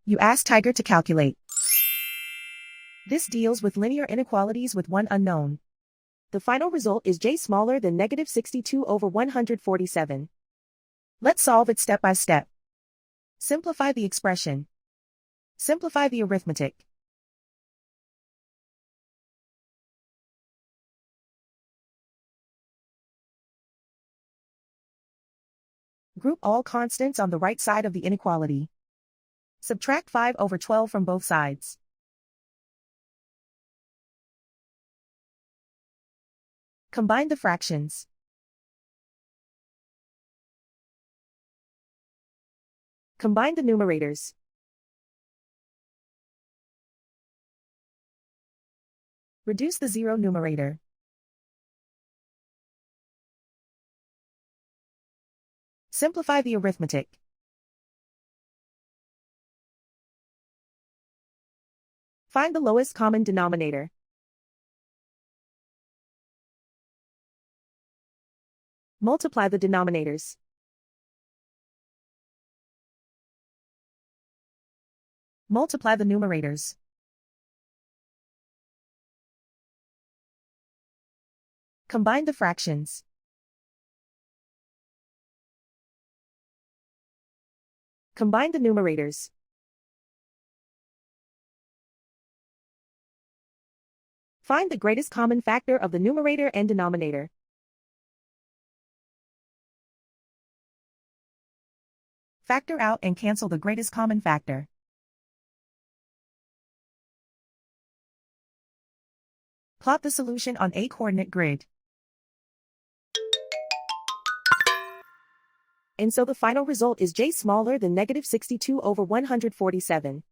You ask Tiger to calculate. This deals with linear inequalities with one unknown. The final result is j smaller than -62 over 147. Let's solve it step by step. Simplify the expression. Simplify the arithmetic. Group all constants on the right side of the inequality. Subtract 5 over 12 from both sides. Combine the fractions. Combine the numerators. Reduce the zero numerator. Simplify the arithmetic. Find the lowest common denominator. Multiply the denominators. Multiply the numerators. Combine the fractions. Combine the numerators. Find the greatest common factor of the numerator and denominator. Factor out and cancel the greatest common factor. Plot the solution on a coordinate grid. And so the final result is j smaller than -62 over 147.